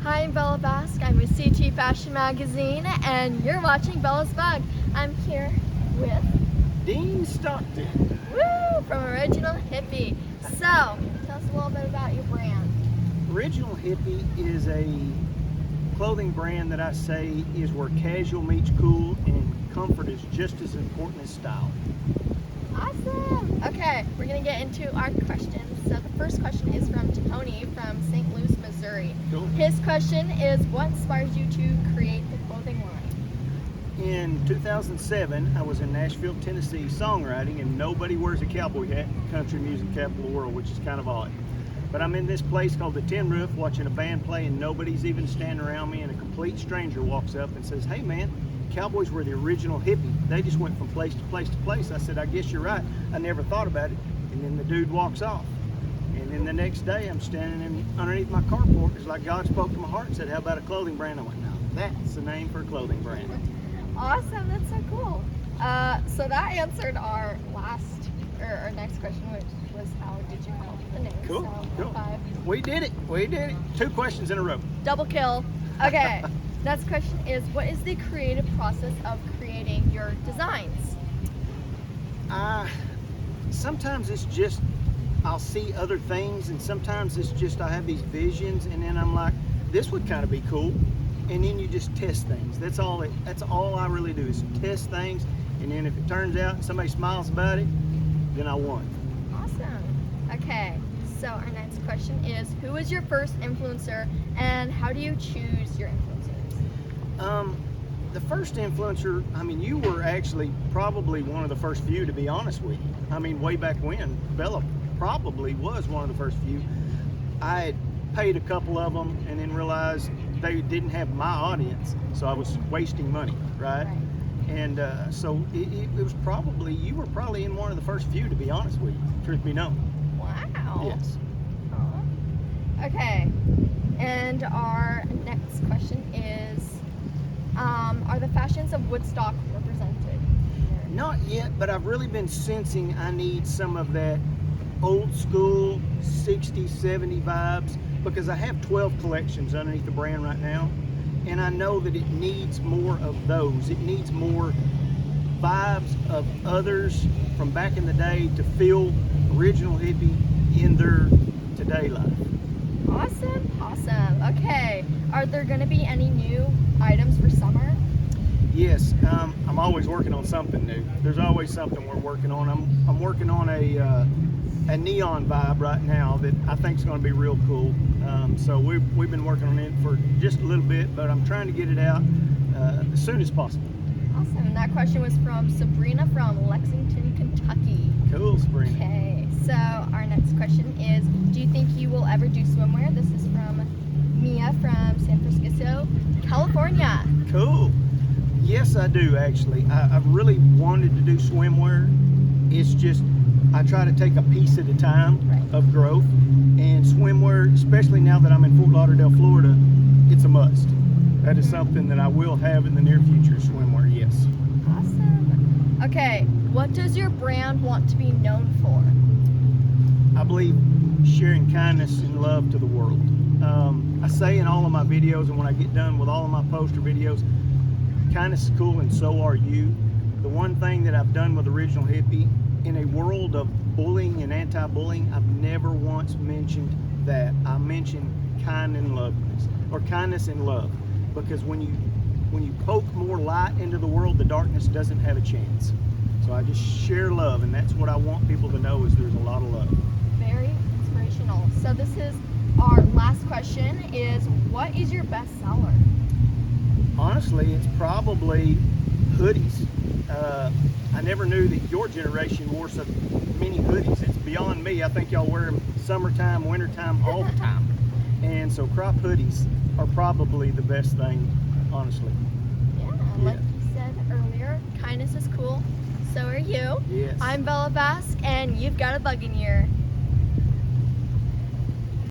Hi, I'm Bella Basque. I'm with CT Fashion Magazine, and you're watching Bella's Bug. I'm here with Dean Stockton. Woo from Original Hippie. So, tell us a little bit about your brand. Original Hippie is a clothing brand that I say is where casual meets cool and comfort is just as important as style. Awesome. Okay, we're gonna get into our questions. So the first question is from Tony from St. Louis, Missouri. Cool. His question is, what inspires you to create the clothing line? In 2007, I was in Nashville, Tennessee songwriting, and nobody wears a cowboy hat in the country music capital of the world, which is kind of odd. But I'm in this place called the Tin Roof watching a band play, and nobody's even standing around me, and a complete stranger walks up and says, "Hey man, cowboys were the original hippie. They just went from place to place to place." I said, "I guess you're right. I never thought about it." And then the dude walks off. And then the next day, I'm standing underneath my carport. It's like God spoke to my heart and said, "How about a clothing brand?" I went, "No, that's the name for a clothing brand." Awesome, that's so cool. So that answered our next question, which was how did you come up with the name? Cool, So, cool. 5. We did it. 2 questions in a row. Double kill. Okay. Next question is, what is the creative process of creating your designs? Sometimes it's just I'll see other things, and sometimes it's just I have these visions, and then I'm like, this would kind of be cool, and then you just test things. That's all I really do is test things, and then if it turns out and somebody smiles about it, then I won. Awesome. Okay. So our next question is, who was your first influencer, and how do you choose your influencers? The first influencer, you were actually probably one of the first few, to be honest with you. Way back when, Bella probably was one of the first few. I had paid a couple of them and then realized they didn't have my audience, so I was wasting money, right? And so it was probably, you were probably in one of the first few, to be honest with you, truth be known. Wow. Yes. Aw. Okay. And our next question is, are the fashions of Woodstock represented? Not yet, but I've really been sensing I need some of that old school 60s, 70s vibes, because I have 12 collections underneath the brand right now, and I know that it needs more of those. It needs more vibes of others from back in the day to feel Original Hippie in their today life. Awesome. Okay. Are there going to be any new items for summer? Yes, I'm always working on something new. There's always something we're working on. I'm working on a neon vibe right now that I think is going to be real cool. So we've been working on it for just a little bit, but I'm trying to get it out as soon as possible. Awesome. And that question was from Sabrina from Lexington, Kentucky. Cool, Sabrina. Okay. So our next question is, do you think you will ever do swimwear? This is from Mia from San Francisco, California. Cool. Yes, I do actually. I've really wanted to do swimwear. It's just I try to take a piece at a time of growth, and swimwear, especially now that I'm in Fort Lauderdale, Florida, it's a must. That is something that I will have in the near future, swimwear, yes. Awesome. Okay, what does your brand want to be known for? I believe sharing kindness and love to the world. I say in all of my videos, and when I get done with all of my poster videos, kindness is cool and so are you. The one thing that I've done with Original Hippie, in a world of bullying and anti-bullying, I've never once mentioned that. I mentioned kindness and love, because when you poke more light into the world, the darkness doesn't have a chance. So I just share love, and that's what I want people to know, is there's a lot of love. Very inspirational. So this is our last question, is what is your best seller? Honestly, it's probably hoodies. I never knew that your generation wore so many hoodies. It's beyond me. I think y'all wear them summertime, wintertime, all the time. And so crop hoodies are probably the best thing, honestly. Yeah, like you said earlier, kindness is cool. So are you. Yes. I'm Bella Basque, and you've got a bug in your